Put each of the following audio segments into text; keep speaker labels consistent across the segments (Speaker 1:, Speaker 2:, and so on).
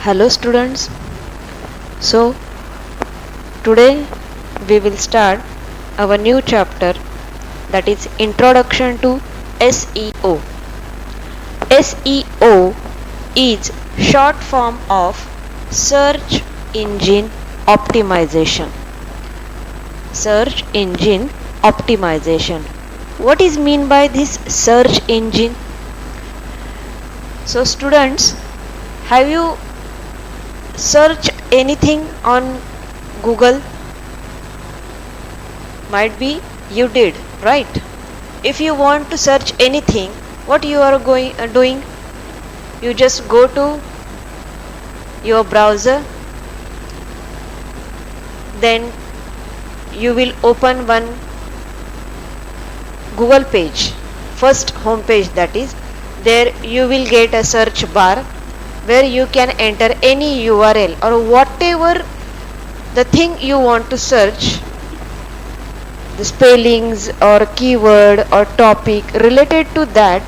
Speaker 1: Hello students. So today we will start our new chapter, that is Introduction to SEO. SEO is short form of Search Engine Optimization. Search Engine Optimization. What is mean by this search engine? So students, have you search anything on Google? Might be you did, right? If you want to search anything, what you are doing? You just go to your browser, then you will open one Google page, first home page, that is. There you will get a search bar where you can enter any URL or whatever the thing you want to search, the spellings or keyword or topic related to that,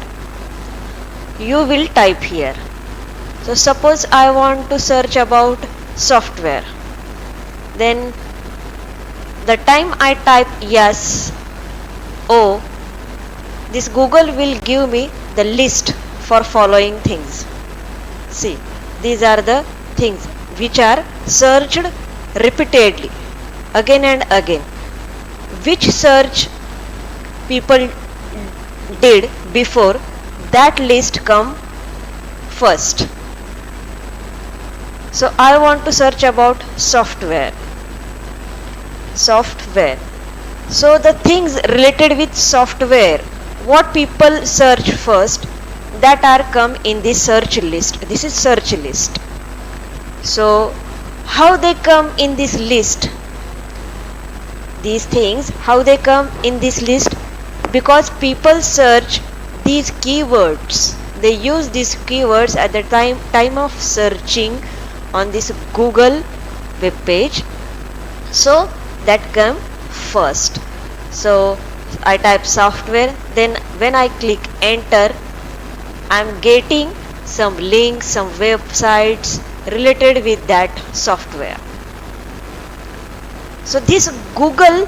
Speaker 1: you will type here. So suppose I want to search about software, then the time I type yes, oh, this Google will give me the list for following things. See, these are the things which are searched repeatedly, again and again. Which search people did before that list come first. So I want to search about software. So the things related with software, what people search first, that are come in the search list. This is search list. So how they come in this list? These things, how they come in this list? Because people search these keywords. They use these keywords at the time of searching on this Google web page. So that come first. So I type software, then when I click enter, I am getting some links, some websites related with that software. So this Google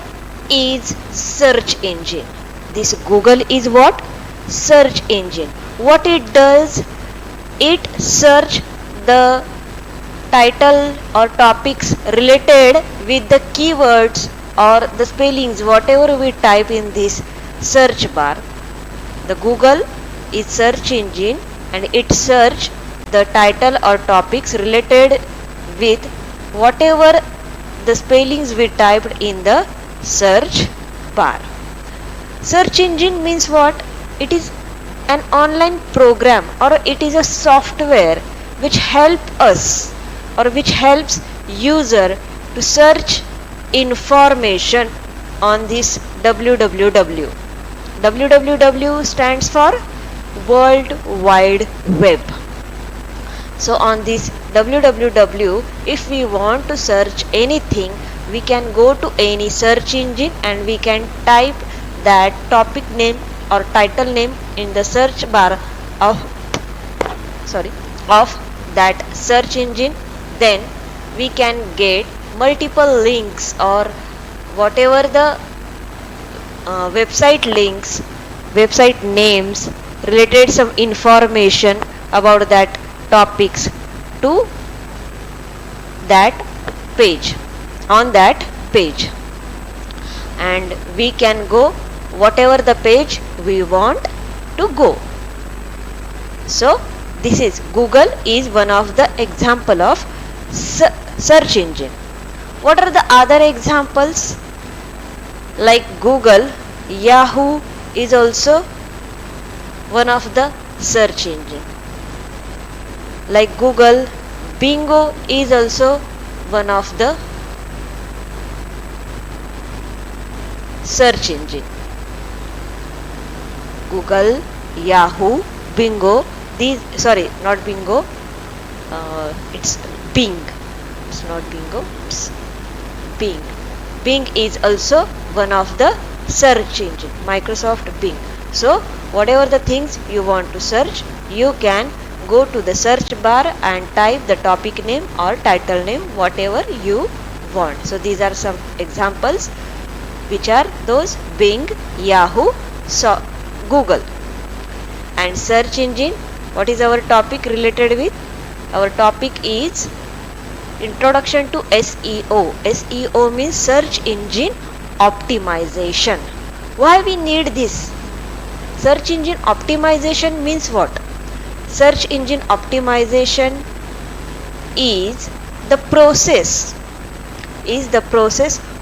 Speaker 1: is search engine. This Google is what? Search engine. What it does? It search the title or topics related with the keywords or the spellings, whatever we type in this search bar. The Google is search engine and it search the title or topics related with whatever the spellings we typed in the search bar. Search engine means what? It is an online program or it is a software which help us or which helps user to search information on this www. www stands for World Wide Web. So on this www, if we want to search anything, we can go to any search engine and we can type that topic name or title name in the search bar of that search engine. Then we can get multiple links or whatever the website links, website names, related some information about that topics to that page, on that page, and we can go whatever the page we want to go. So this is Google is one of the example of search engine. What are the other examples? Like Google, Yahoo is also one of the search engine. Like Google, Bingo is also one of the search engine. Google, Yahoo, Bingo, these, sorry, not Bingo, it's Bing. It's not Bingo, it's Bing. Bing is also one of the search engine. Microsoft Bing. So whatever the things you want to search, you can go to the search bar and type the topic name or title name, whatever you want. So these are some examples, which are those: Bing, Yahoo, Google. And search engine, what is our topic related with? Our topic is Introduction to SEO. SEO means search engine optimization. Why we need this? Search engine optimization means what? Search engine optimization is the process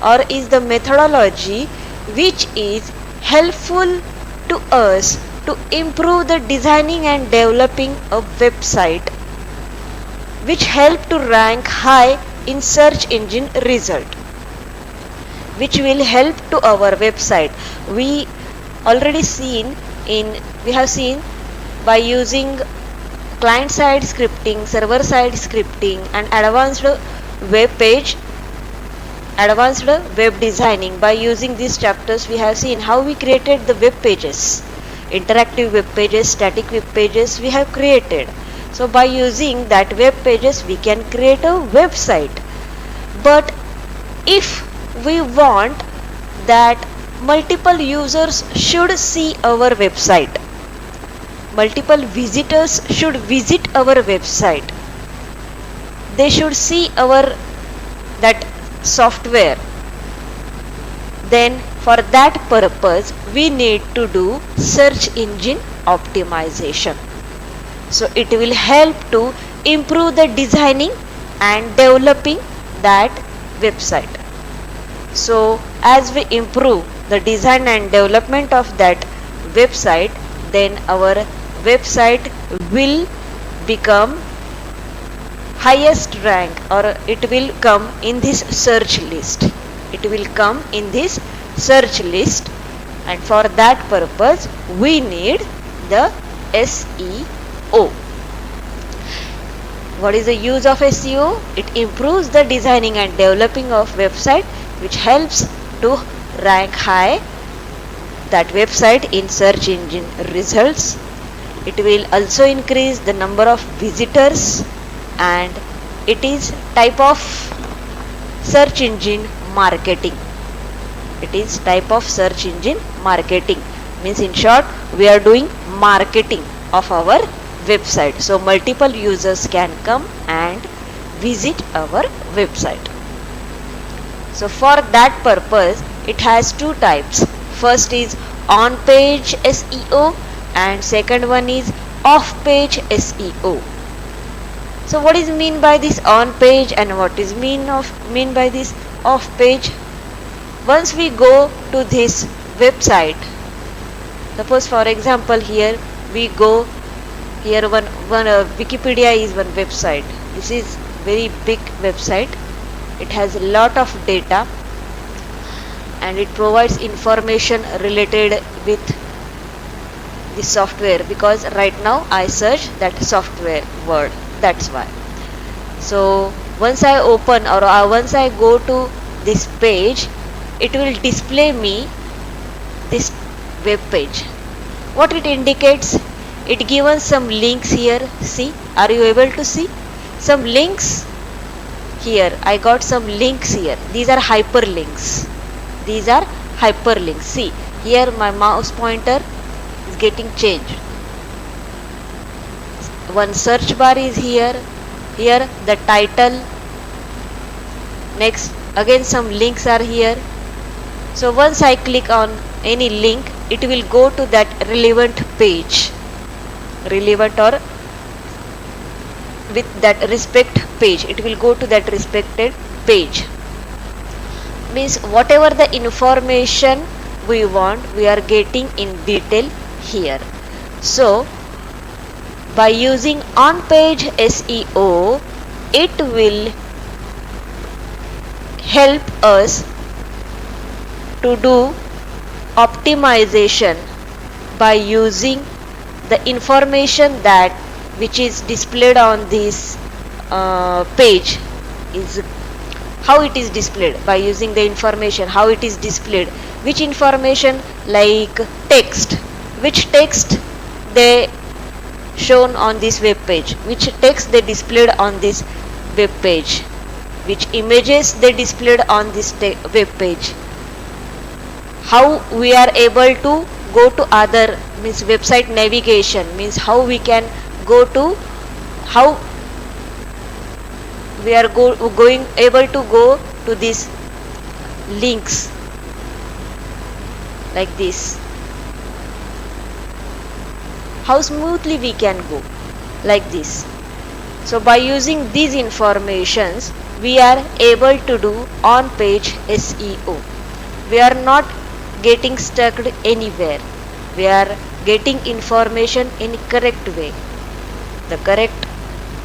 Speaker 1: or is the methodology which is helpful to us to improve the designing and developing a website, which help to rank high in search engine result, which will help to our website. We have seen by using client side scripting, server side scripting, and advanced web designing. By using these chapters, we have seen how we created the web pages, interactive web pages, static web pages we have created. So by using that web pages, we can create a website. But if we want that multiple users should see our website, multiple visitors should visit our website, they should see our that software, then for that purpose we need to do search engine optimization. So it will help to improve the designing and developing that website. So as we improve the design and development of that website, then our website will become highest rank, or it will come in this search list. It will come in this search list, and for that purpose we need the SEO. What is the use of SEO? It improves the designing and developing of website, which helps to rank high that website in search engine results. It will also increase the number of visitors, and it is type of search engine marketing. It is type of search engine marketing. Means in short, we are doing marketing of our website. So multiple users can come and visit our website. So for that purpose, it has two types. First is on-page SEO and second one is off-page SEO. So what is mean by this on-page and what is mean by this off-page? Once we go to this website, suppose for example here we go, here one Wikipedia is one website. This is very big website. It has a lot of data and it provides information related with the software, because right now I search that software word, that's why. So once I open or once I go to this page, it will display me this web page. What it indicates? It given some links here. See, are you able to see some links here? I got some links here. These are hyperlinks. These are hyperlinks. See, here my mouse pointer is getting changed. One search bar is here. Here the title. Next, again some links are here. So once I click on any link, it will go to that relevant page. Relevant or with that respect page, it will go to that respected page. Means whatever the information we want, we are getting in detail here. So by using on-page SEO, it will help us to do optimization by using the information that which is displayed on this page. Is how it is displayed. By using the information, how it is displayed, which information, like text, which text they shown on this web page, which text they displayed on this web page, which images they displayed on this web page, how we are able to go to other, means website navigation, means how we can go to, how we are going able to go to these links like this, how smoothly we can go like this. So by using these informations we are able to do on page SEO. We are not getting stuck anywhere, we are getting information in correct way, the correct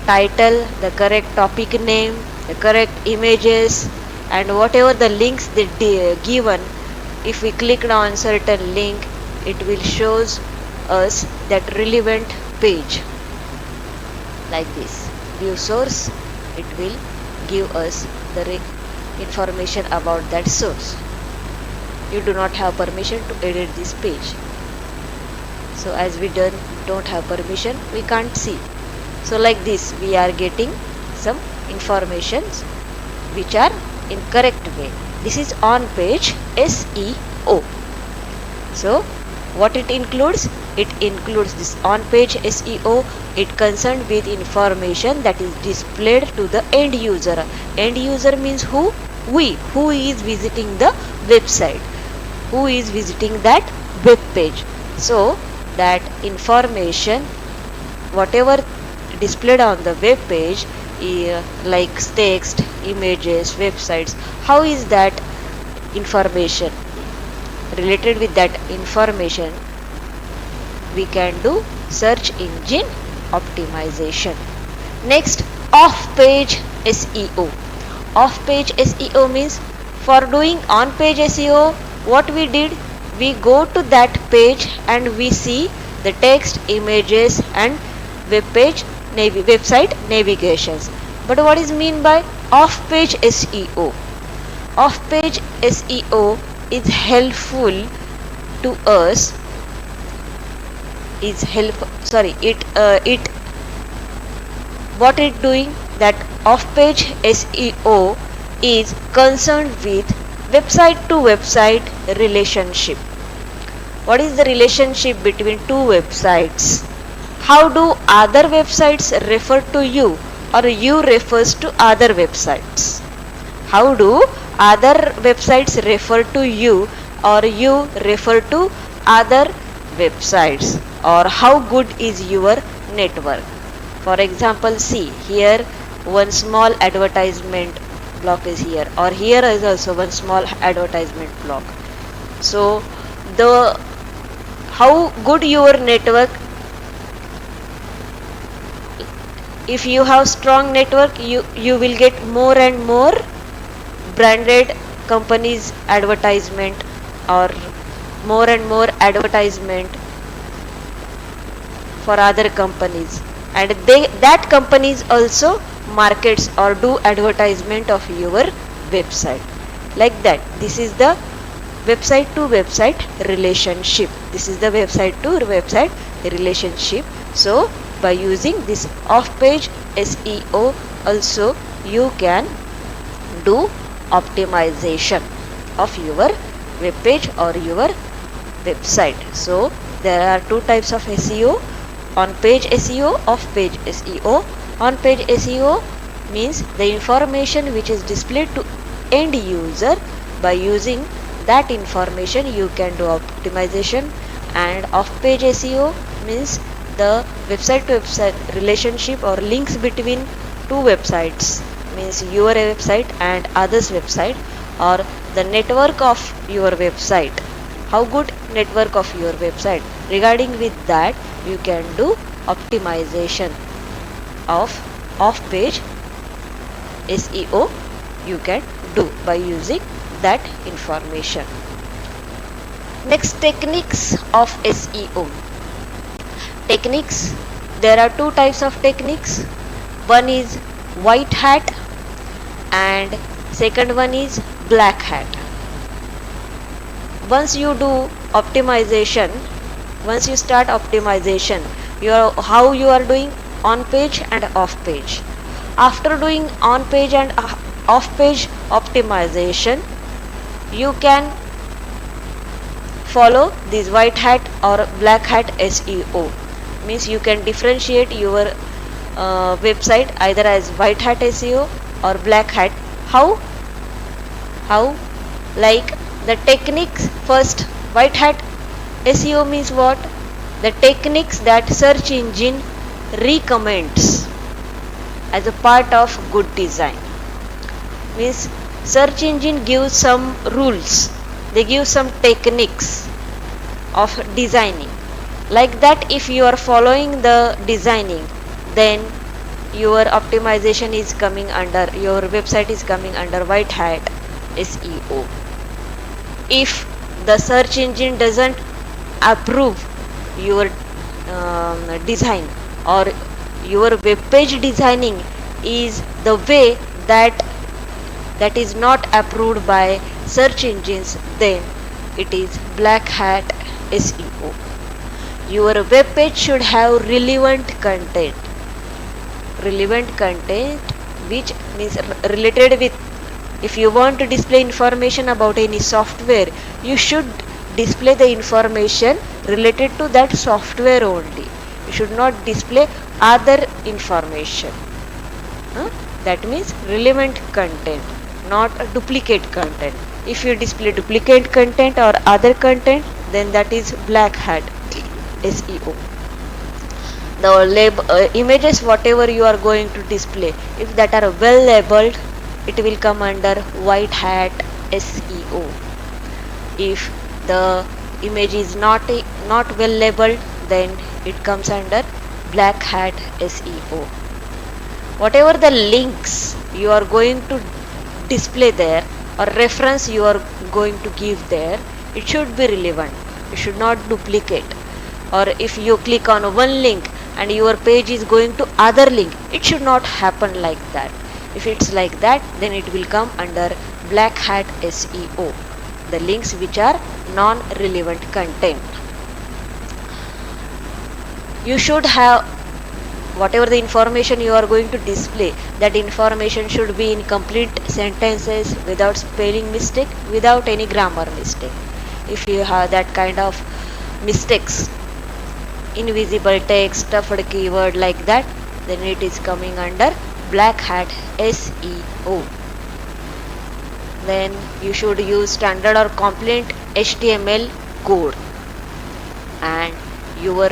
Speaker 1: title, the correct topic name, the correct images, and whatever the links they given. If we click on certain link, it will shows us that relevant page like this. View source, it will give us the information about that source. You do not have permission to edit this page. So as we don't have permission, we can't see. So like this we are getting some informations which are in correct way. This is on page SEO. So what it includes? It includes this on page SEO. It concerned with information that is displayed to the end user. End user means who? We, who is visiting the website, who is visiting that web page. So that information, whatever displayed on the web page, like text, images, websites, how is that information related with that information, we can do search engine optimization. Next, off page SEO. Off page SEO means, for doing on page SEO, what we did, we go to that page and we see the text, images and web page website navigations. But what is mean by off page SEO? Off page SEO is helpful to us, is it what it doing, that off page SEO is concerned with website to website relationship. What is the relationship between two websites? How do other websites refer to you, or you refers to other websites? How do other websites refer to you, or you refer to other websites? Or how good is your network? For example, see here, one small advertisement block is here, or here is also one small advertisement block. So the how good your network, if you have strong network, you will get more and more branded companies advertisement, or more and more advertisement for other companies, and that companies also markets or do advertisement of your website. Like that, this is the website to website relationship. This is the website to website relationship. So by using this off page SEO also, you can do optimization of your web page or your website. So there are two types of SEO: on page SEO, off page SEO. On page SEO means the information which is displayed to end user. By using that information you can do optimization. And off page SEO means the website to website relationship, or links between two websites, means your website and others website, or the network of your website, how good network of your website. Regarding with that, you can do optimization of off page SEO, you can do by using that information. Next, techniques of SEO. Techniques, there are two types of techniques. One is white hat and second one is black hat. Once you do optimization, once you start optimization, how you are doing on page and off page. After doing on page and off page optimization, you can follow this white hat or black hat SEO. Means you can differentiate your website either as white hat SEO or black hat. How like the techniques. First, white hat SEO means what? The techniques that search engine recommends as a part of good design. Means search engine gives some rules, they give some techniques of designing. Like that, if you are following the designing, then your optimization is coming under, your website is coming under white hat SEO. If the search engine doesn't approve your design, or your web page designing is the way that is not approved by search engines, then it is black hat SEO. Your web page should have relevant content which means related with, if you want to display information about any software, you should display the information related to that software only. You should not display other information. That means relevant content, not a duplicate content. If you display duplicate content or other content, then that is black hat SEO. The images whatever you are going to display, if that are well labeled, it will come under white hat SEO. If the image is not well labeled, then it comes under black hat SEO. Whatever the links you are going to display there, or reference you are going to give there, it should be relevant. You should not duplicate. Or if you click on one link and your page is going to other link, it should not happen like that. If it's like that, then it will come under black hat SEO, the links which are non-relevant content. You should have, whatever the information you are going to display, that information should be in complete sentences, without spelling mistake, without any grammar mistake. If you have that kind of mistakes, invisible text, stuffed keyword like that, then it is coming under black hat SEO. Then you should use standard or compliant HTML code, and your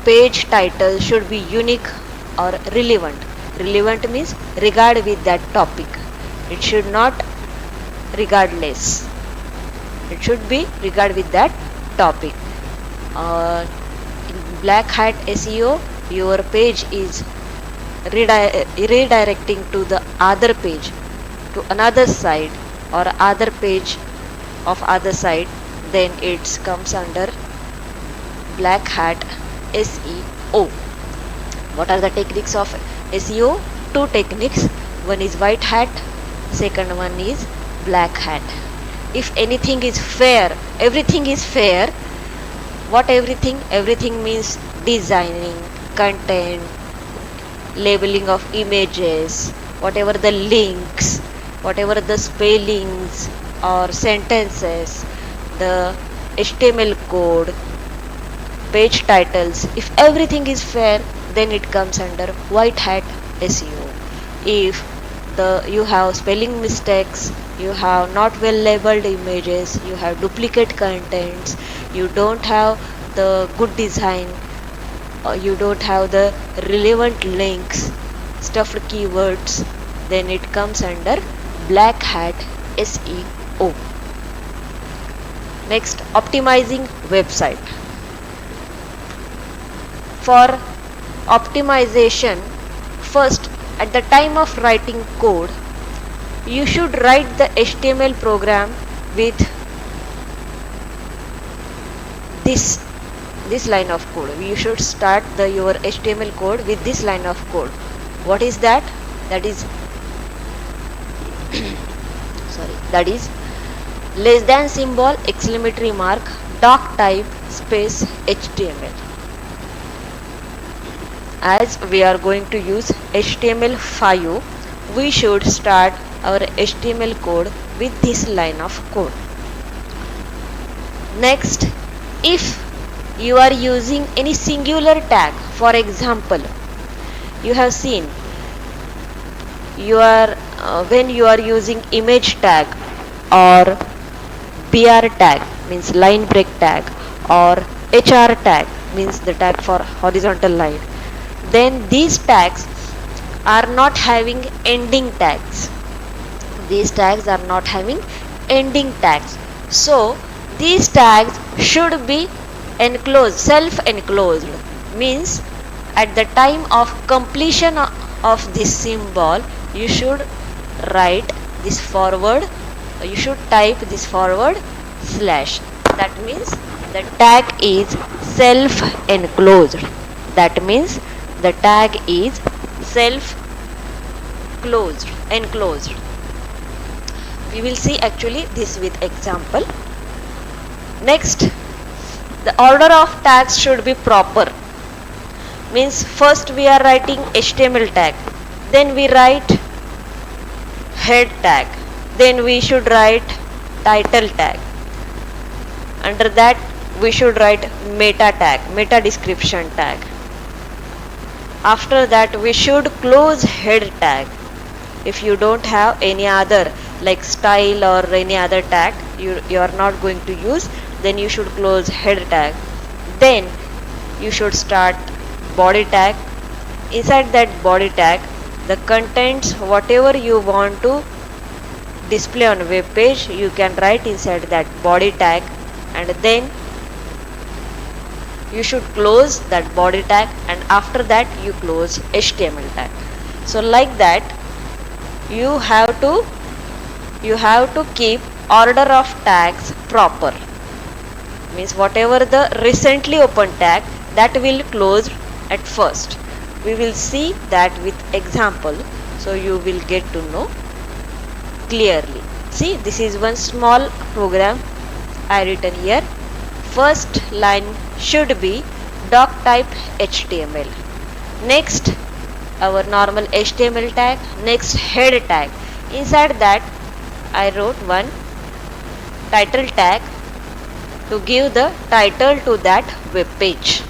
Speaker 1: page title should be unique or relevant. Relevant means regard with that topic. It should not regardless. It should be regard with that topic. In black hat SEO, your page is redirecting to the other page, to another site or other page of other site, then it comes under black hat SEO. What are the techniques of SEO? Two techniques. One is white hat, second one is black hat. If anything is fair, everything is fair. What everything? Everything means designing, content, labeling of images, whatever the links, whatever the spellings or sentences, the HTML code, page titles. If everything is fair, then it comes under white hat SEO. If you have spelling mistakes, you have not well labeled images, you have duplicate contents, you don't have the good design, or you don't have the relevant links, stuffed keywords, then it comes under black hat SEO. Next, optimizing website. For optimization, first, at the time of writing code, you should write the HTML program with this line of code. You should start your HTML code with this line of code. What is that? That is that is less than symbol, exclamatory mark, doc type, space HTML. As we are going to use HTML5, we should start our HTML code with this line of code. Next, if you are using any singular tag, for example, you have seen when you are using image tag or BR tag, means line break tag, or HR tag, means the tag for horizontal line, then these tags are not having ending tags. These tags are not having ending tags. So these tags should be enclosed, self-enclosed, means at the time of completion of this symbol, you should write this forward, you should type this forward slash. That means the tag is self-enclosed. That means the tag is enclosed. We will see actually this with example. Next, the order of tags should be proper. Means first we are writing HTML tag, then we write head tag, then we should write title tag. Under that we should write meta tag, meta description tag. After that we should close head tag. If you don't have any other like style or any other tag you are not going to use, then you should close head tag. Then you should start body tag. Inside that body tag, the contents whatever you want to display on web page, you can write inside that body tag, and then you should close that body tag, and after that you close HTML tag. So like that you have to keep order of tags proper. Means whatever the recently opened tag, that will close at first. We will see that with example, so you will get to know clearly. See, this is one small program I written here. First line should be doc type HTML. Next, our normal HTML tag. Next, head tag. Inside that I wrote one title tag to give the title to that web page.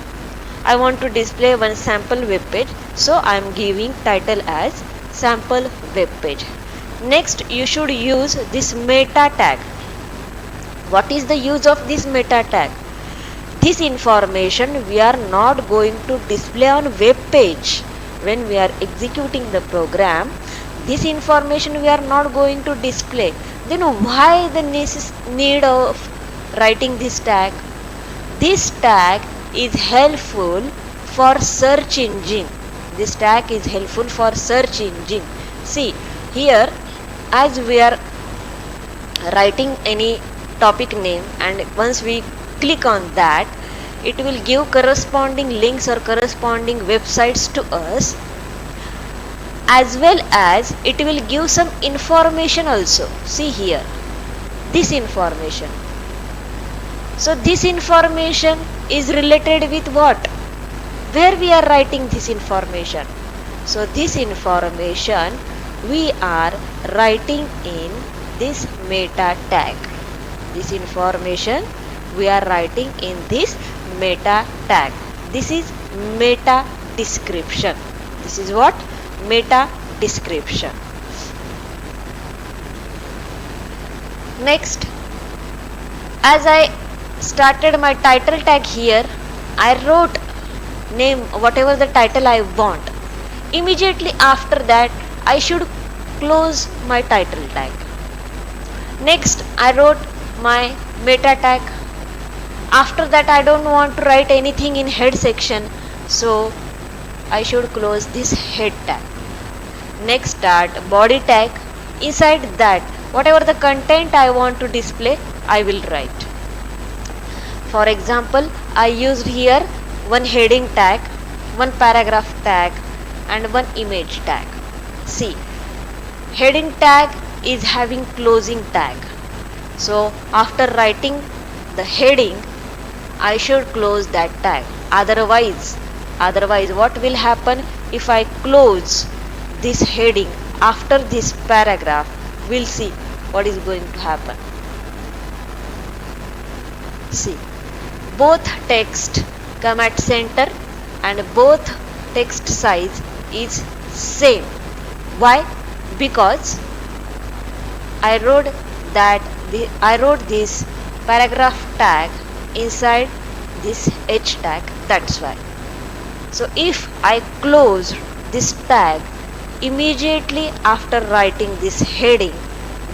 Speaker 1: I want to display one sample web page, so I am giving title as sample web page. Next, you should use this meta tag. What is the use of this meta tag? This information we are not going to display on web page. When we are executing the program, this information we are not going to display. Then why the need of writing this tag? This tag is helpful for search engine. This tag is helpful for search engine. See here, as we are writing any topic name, and once we click on that, it will give corresponding links or corresponding websites to us, as well as it will give some information also. See here, this information. So this information is related with what? Where we are writing this information? So this information we are writing in this meta tag. This information we are writing in this meta tag. This is meta description. This is what? Meta description. Next, as I started my title tag here, I wrote name, whatever the title I want. Immediately after that, I should close my title tag. Next, I wrote my meta tag. After that, I don't want to write anything in head section, so I should close this head tag. Next, start body tag. Inside that, whatever the content I want to display, I will write. For example, I used here one heading tag, one paragraph tag, and one image tag. See, heading tag is having closing tag. So after writing the heading, I should close that tag. Otherwise, Otherwise, what will happen if I close this heading after this paragraph? We'll see what is going to happen. See, both text come at center and both text size is same. Why? Because I wrote this paragraph tag inside this H tag, that's why. So if I close this tag immediately after writing this heading,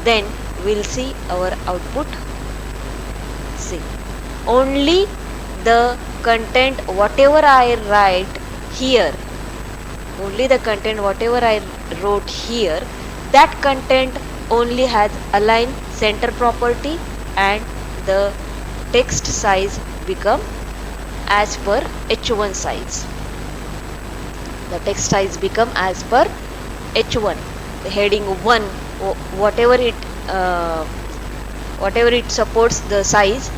Speaker 1: then we'll see our output. See, only the content whatever I write here, only the content whatever I wrote here, that content only has align center property and the text size become as per H1 size. The text size become as per H1. The heading 1, whatever it supports the size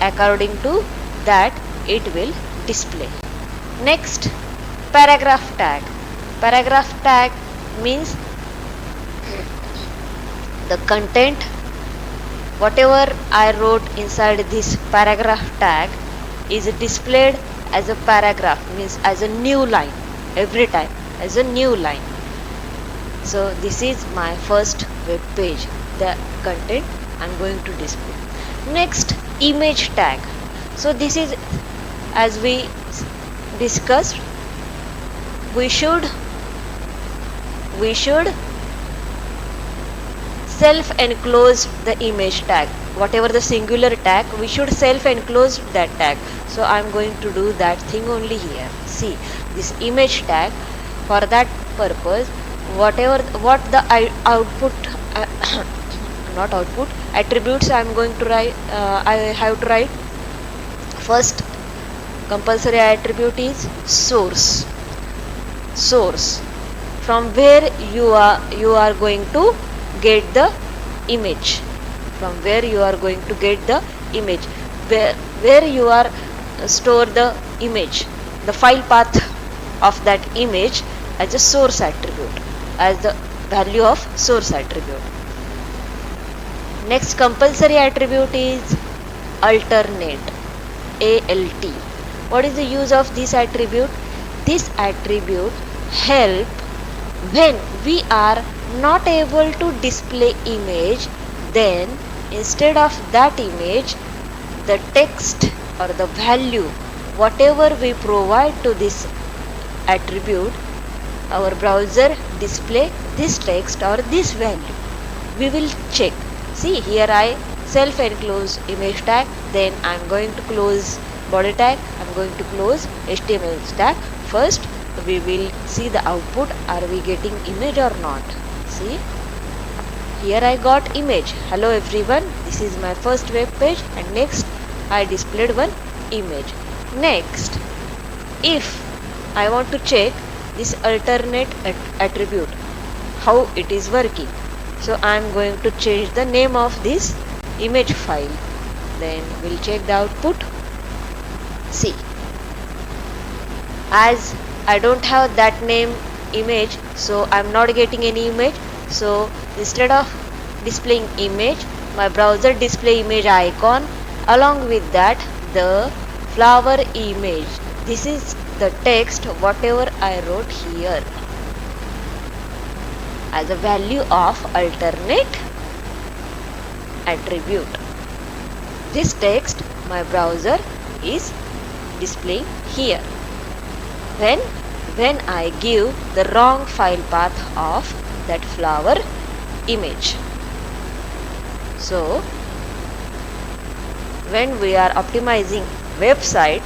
Speaker 1: according to that it will display. Next, paragraph tag. Paragraph tag means the content whatever I wrote inside this paragraph tag is displayed as a paragraph, means as a new line, every time as a new line. So this is my first web page, the content I'm going to display. Next, image tag. So this is, as we discussed, we should self-enclose the image tag. Whatever the singular tag, we should self-enclose that tag. So I'm going to do that thing only here. See, this image tag, for that purpose, what the output not output attributes I'm going to write, I have to write. First compulsory attribute is source. From where you are going to get the image, where you are store the image, the file path of that image as a source attribute, as the value of source attribute. Next compulsory attribute is alternate, ALT. What is the use of this attribute? This attribute help when we are not able to display image, then instead of that image, the text or the value whatever we provide to this attribute, our browser display this text or this value. We will check. See, here I self-enclose image tag, then I am going to close body tag, I am going to close HTML tag. First we will see the output, are we getting image or not. See, here I got image. Hello everyone, this is my first web page, and next I displayed one image. Next, if I want to check this alternate attribute, how it is working, so I am going to change the name of this image file, then we'll check the output. See, as I don't have that name image, so I'm not getting any image. So instead of displaying image, my browser display image icon, along with that the flower image. This is the text whatever I wrote here as a value of alternate attribute. This text my browser is displaying here when I give the wrong file path of that flower image. So when we are optimizing website,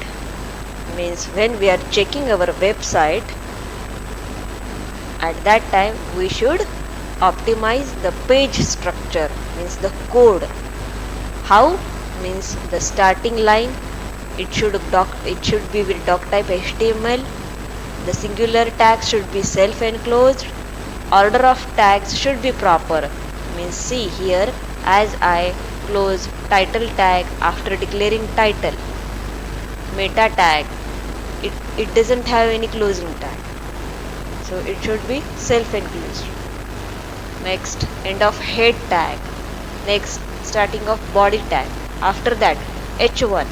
Speaker 1: means when we are checking our website, at that time we should optimize the page structure, means the code. How? Means the starting line, it should be with doc type HTML. The singular tags should be self-enclosed. Order of tags should be proper. Means see here, as I close title tag after declaring title, meta tag, it doesn't have any closing tag, so it should be self-enclosed. Next, end of head tag. Next, starting of body tag. After that, h1.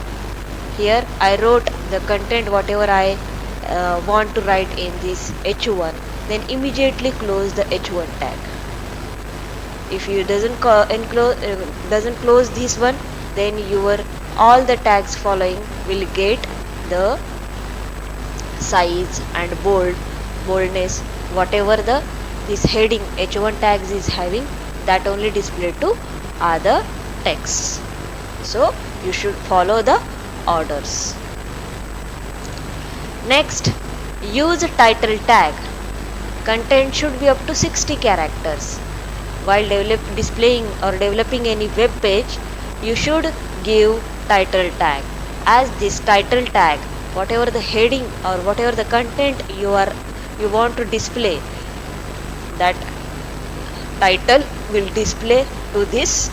Speaker 1: Here I wrote the content whatever I want to write in this h1, then immediately close the h1 tag. If you doesn't close this one, then your all the tags following will get the size and boldness whatever this heading h1 tags is having, that only display to other texts. So you should follow the orders. Next, use title tag. Content should be up to 60 characters. While displaying or developing any web page, you should give title tag, as this title tag, whatever the heading or whatever the content you want to display, that title will display to this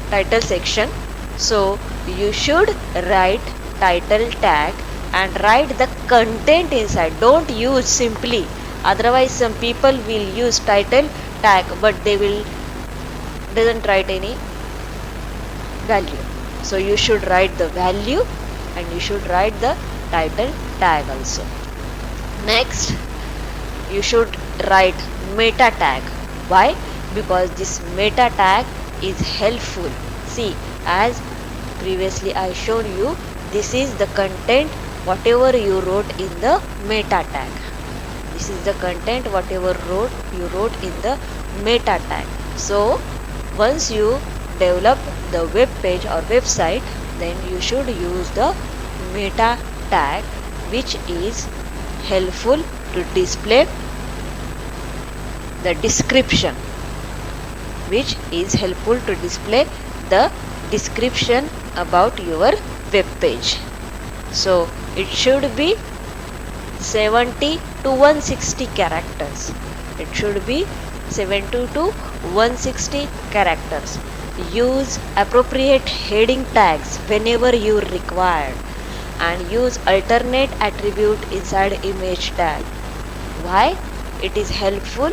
Speaker 1: title section. So you should write title tag and write the content inside. Don't use simply, otherwise some people will use title tag but they will doesn't write any value. So you should write the value and you should write the title tag also. Next, you should write meta tag. Why? Because this meta tag is helpful. See, as previously I showed you, this is the content whatever you wrote in the meta tag. This is the content whatever you wrote in the meta tag. So once you develop the web page or website, then you should use the meta tag, which is helpful to display the description, about your web page. So it should be 70 to 160 characters. It should be 70 to 160 characters. Use appropriate heading tags whenever you require, and use alternate attribute inside image tag. Why? It is helpful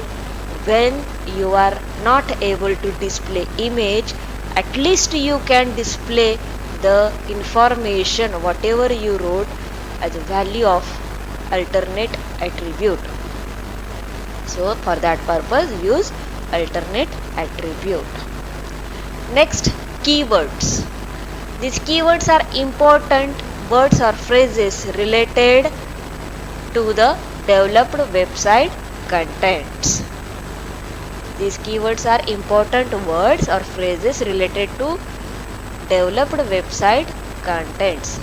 Speaker 1: when you are not able to display image, at least you can display the information whatever you wrote as a value of alternate attribute. So for that purpose, use alternate attribute. Next, keywords. These keywords are important words or phrases related to the developed website contents. These keywords are important words or phrases related to developed website contents.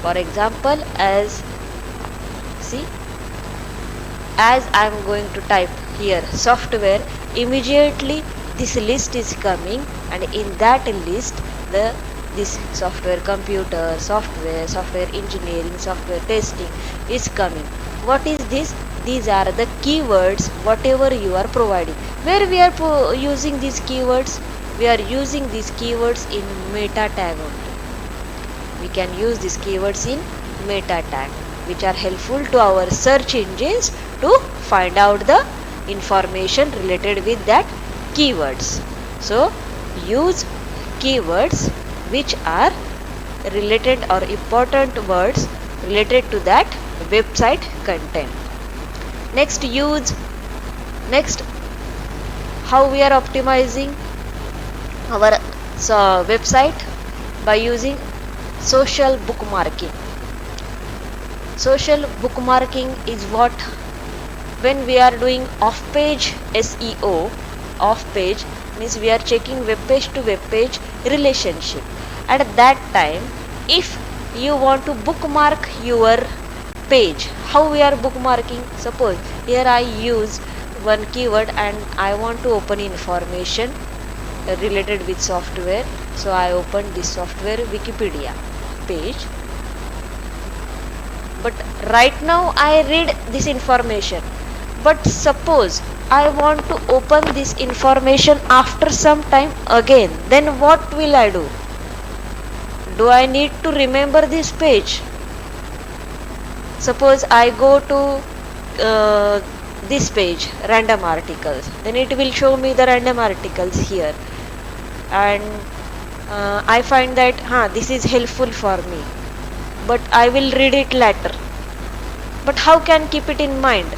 Speaker 1: For example, as I am going to type here software, immediately this list is coming, and in that list this software computer, software engineering, software testing is coming. What is this? These are the keywords whatever you are providing. Where we are using these keywords? We are using these keywords in meta tag only. We can use these keywords in meta tag, which are helpful to our search engines to find out the information related with that keywords. So use keywords which are related or important words related to that website content. Next, how we are optimizing our website? By using social bookmarking. Social bookmarking is what, when we are doing off-page SEO, off-page means we are checking web page to web page relationship. At that time, if you want to bookmark your page, how we are bookmarking? Suppose here I use one keyword and I want to open information related with software. So I open this software Wikipedia page. But right now I read this information. But suppose I want to open this information after some time again, then what will I do? Do I need to remember this page? Suppose I go to this page, random articles, then it will show me the random articles here, and I find that this is helpful for me, but I will read it later. But how can keep it in mind?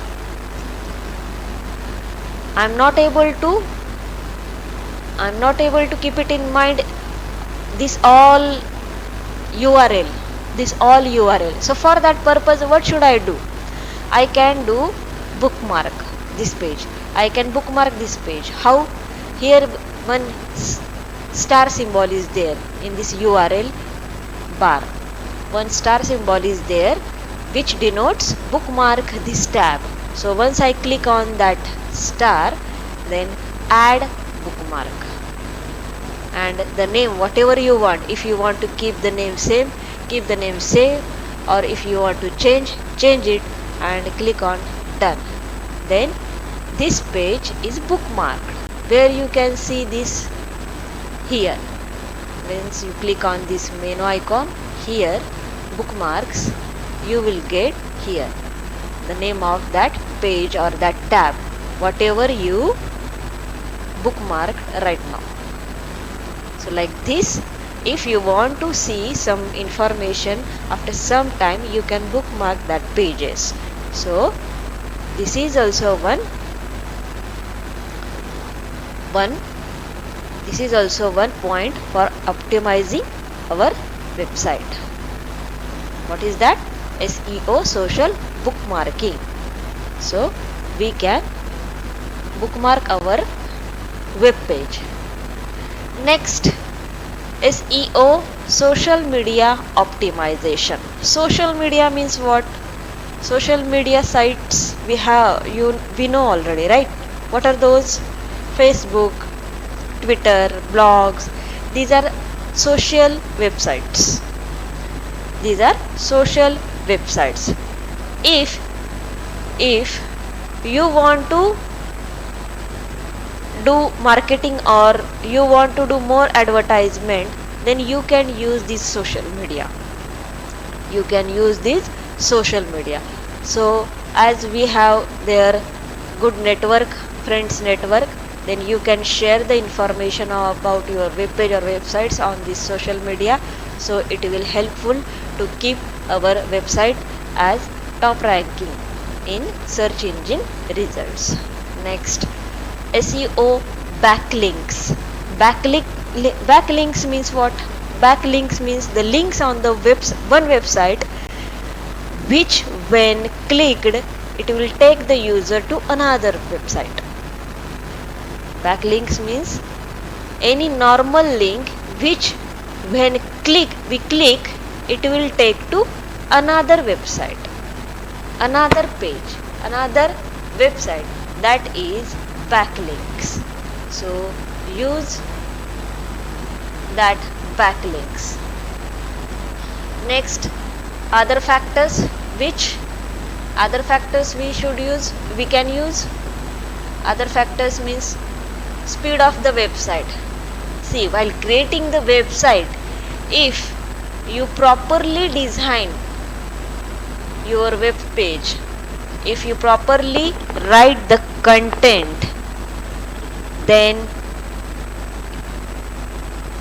Speaker 1: I'm not able to keep it in mind, this all URL. So for that purpose, what should I do? I can do bookmark this page. I can bookmark this page. How? Here one star symbol is there in this URL bar. One star symbol is there which denotes bookmark this tab. So once I click on that star, then add bookmark, and the name whatever you want. If you want to keep the name same, keep the name same, or if you want to change it, and click on done. Then this page is bookmarked, where you can see this here. Once you click on this menu icon here, bookmarks, you will get here the name of that page or that tab, whatever you bookmarked right now. So like this, if you want to see some information after some time, you can bookmark that pages. So this is also one point for optimizing our website. What is that? SEO, social bookmarking. So we can bookmark our web page. Next, SEO, social media optimization. Social media means what? Social media sites we know already, right? What are those? Facebook, Twitter, blogs. These are social websites. If you want to do marketing or you want to do more advertisement, then you can use this social media. So as we have their good network, friends network, then you can share the information about your web page or websites on this social media. So it will helpful to keep our website as top ranking in search engine results. Next, SEO backlinks. Backlinks means what? Backlinks means the links on the one website which when clicked it will take the user to another website. Backlinks means any normal link which when we click it will take to another website, another page, another website. That is backlinks. So use that backlinks. Next, other factors we can use. Other factors means speed of the website. See, while creating the website, if you properly design your web page, if you properly write the content, then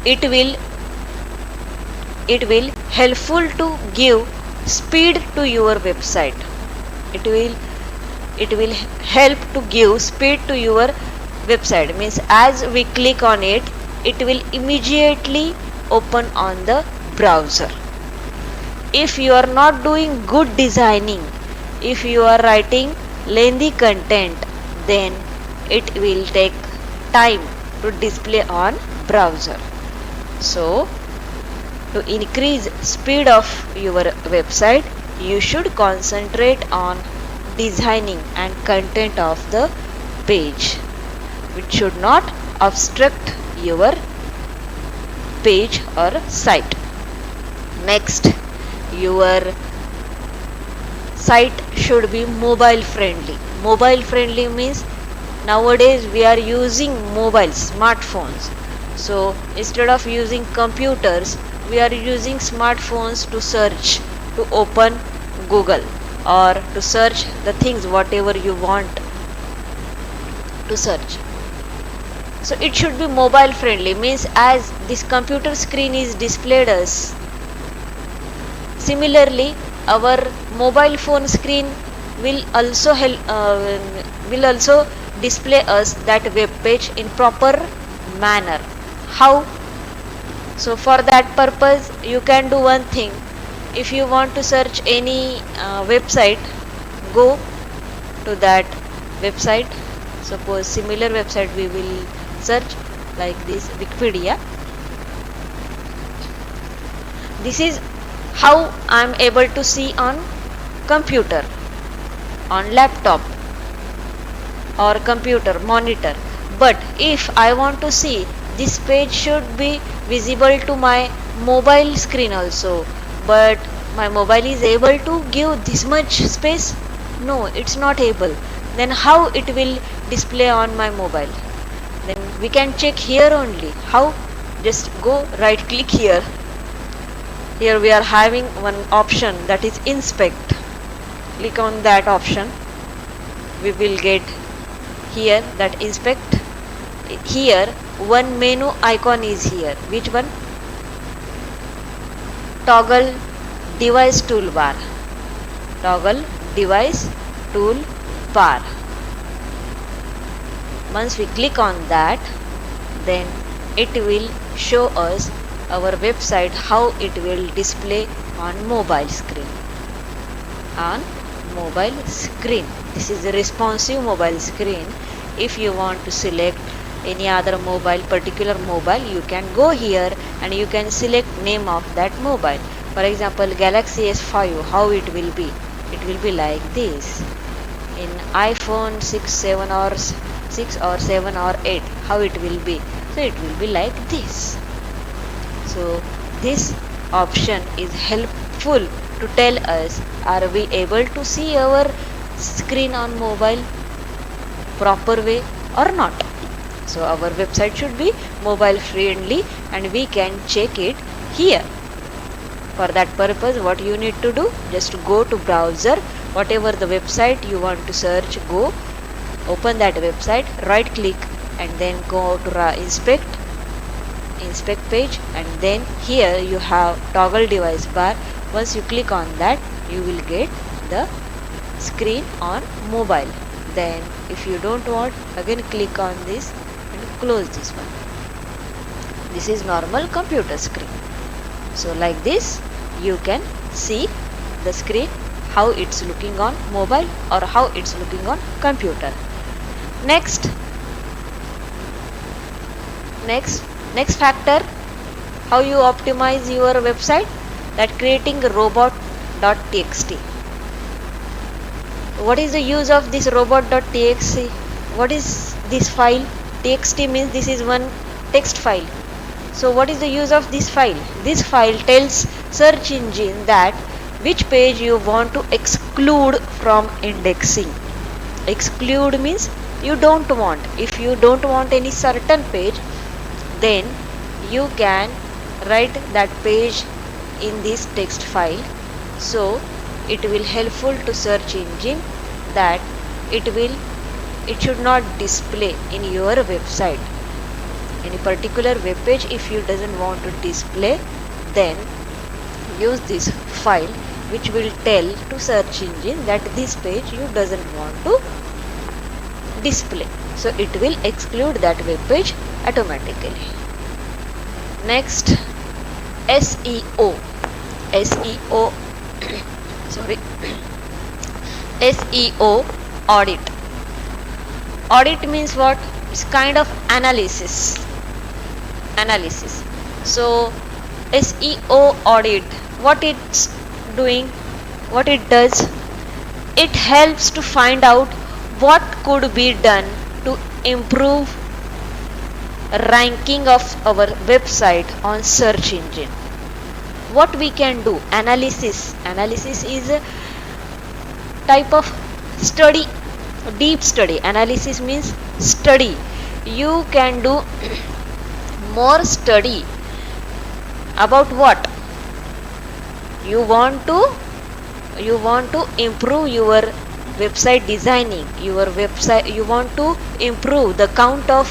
Speaker 1: it will helpful to give speed to your website. It will help to give speed to your website. Means as we click on it, it will immediately open on the browser. If you are not doing good designing, if you are writing lengthy content, then it will take time to display on browser. So to increase speed of your website, you should concentrate on designing and content of the page, which should not obstruct your page or site. Next, your site should be mobile friendly. Mobile friendly means nowadays we are using mobiles, smartphones. So instead of using computers, we are using smartphones to search, to open Google. or to search the things whatever you want to search. So it should be mobile friendly, means as this computer screen is displayed us. Similarly, our mobile phone screen will also display us that web page in proper manner. How? So for that purpose, you can do one thing. If you want to search any website, go to that website. Suppose similar website we will search like this, Wikipedia. This is how I am able to see on computer, on laptop or computer monitor. But if I want to see, this page should be visible to my mobile screen also, but my mobile is able to give this much space? No, it's not able. Then how it will display on my mobile? Then we can check here only. How? Just go right click here. Here we are having one option, that is inspect. Click on that option. We will get here that inspect. Here one menu icon is here. Which one? Toggle device toolbar. Toggle device toolbar. Once we click on that, then it will show us our website, how it will display on mobile screen. On mobile screen. This is a responsive mobile screen. If you want to select any other mobile, particular mobile, you can go here and you can select name of that mobile. For example, Galaxy S5, how it will be? It will be like this. In iPhone 6, 7 or 6 or 7 or 8, how it will be? So it will be like this. So this option is helpful to tell us, are we able to see our screen on mobile proper way or not. So our website should be mobile friendly and we can check it here. For that purpose, what you need to do, just go to browser, whatever the website you want to search, go open that website, right click and then go to inspect page, and then here you have toggle device bar. Once you click on that, you will get the screen on mobile. Then if you don't want, again click on this and close this one. This is normal computer screen. So like this you can see the screen, how it's looking on mobile or how it's looking on computer. Next factor, how you optimize your website, that creating robot.txt. What is the use of this robot.txt? What is this file? Txt means this is one text file. So what is the use of this file? This file tells search engine that which page you want to exclude from indexing. Exclude means you don't want. If you don't want any certain page, then you can write that page in this text file. So it will helpful to search engine that it should not display in your website. Any particular web page, if you doesn't want to display, then use this file which will tell to search engine that this page you doesn't want to display. So it will exclude that web page automatically. Next, SEO. SEO audit. Audit means what? It's kind of analysis. So SEO audit, what it's doing, what it does, it helps to find out what could be done to improve ranking of our website on search engine. What we can do? Analysis is a type of study, deep study. Analysis means study. You can do more study about what? You want to you want to improve your website designing, your website, you want to improve the count of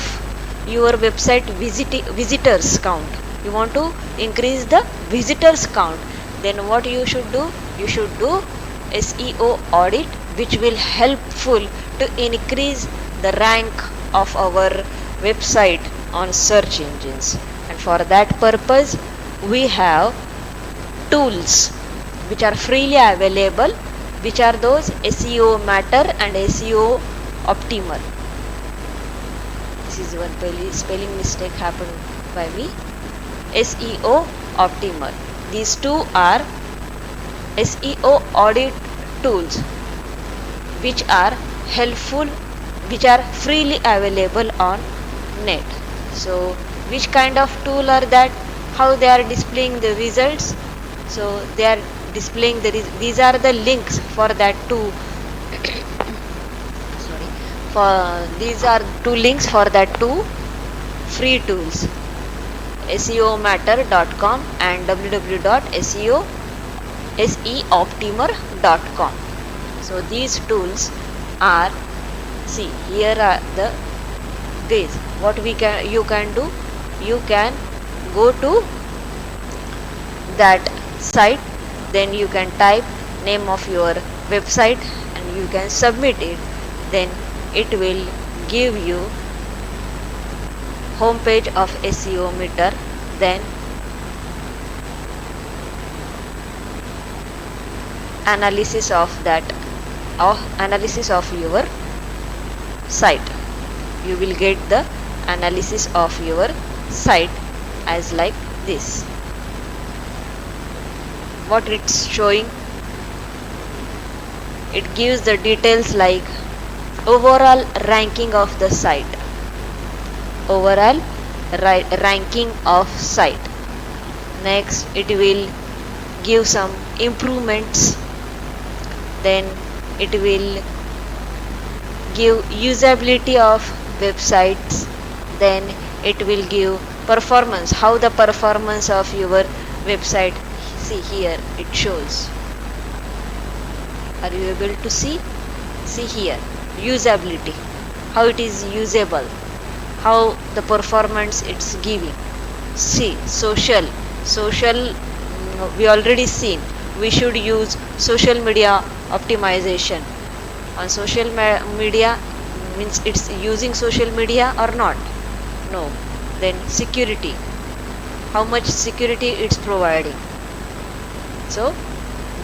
Speaker 1: your website visitors count, you want to increase the visitors count, then what you should do, you should do SEO audit, which will helpful to increase the rank of our website on search engines. And for that purpose we have tools which are freely available, which are those SEO Matter and SEO Optimal. This is one spelling mistake happened by me. SEO Optimal. These two are SEO audit tools which are helpful, which are freely available on net. So which kind of tool are that? How they are displaying the results? So they are displaying these are the links for that two sorry, for these are two links for that two free tools, seomatter.com and www.seoptimer.com. so these tools are, see here are the ways what you can do. You can go to that site, then you can type name of your website and you can submit it, then it will give you home page of SEO Meter, then analysis of that, analysis of your site. You will get the analysis of your site as like this. What it's showing, it gives the details like overall ranking of the site, overall ranking of site. Next it will give some improvements, then it will give usability of websites, then it will give performance, how the performance of your website. See here it shows, are you able to see? See here usability, how it is usable, how the performance it's giving. See social we already seen, we should use social media optimization. On social media means it's using social media or not? No. Then security, how much security it's providing. So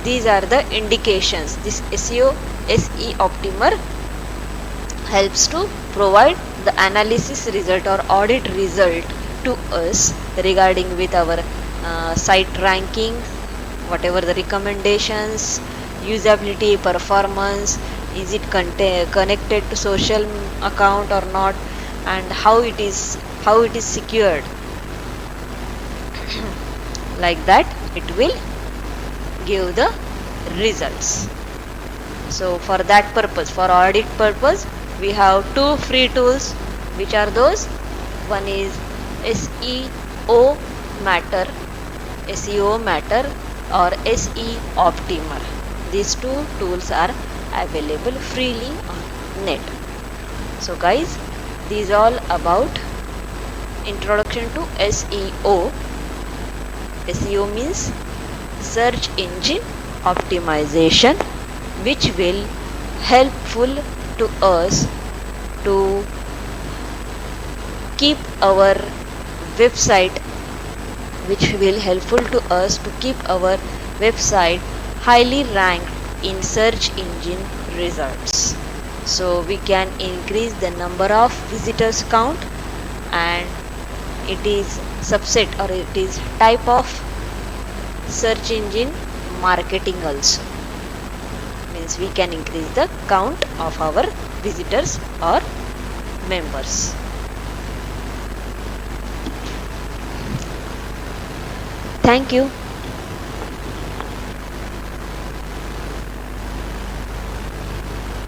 Speaker 1: these are the indications. This SEO SE Optimer helps to provide the analysis result or audit result to us regarding with our site ranking, whatever the recommendations, usability, performance, is it connected to social account or not, and how it is secured. Like that it will give the results. So for that purpose, for audit purpose, we have two free tools. Which are those? One is SEO Matter or SE Optimer. These two tools are available freely on net. So guys, these all about introduction to SEO. SEO means search engine optimization, which will helpful to us to keep our website, which will helpful to us to keep our website highly ranked in search engine results. So we can increase the number of visitors count, and it is subset or it is type of search engine marketing also. Means we can increase the count of our visitors or members. Thank you.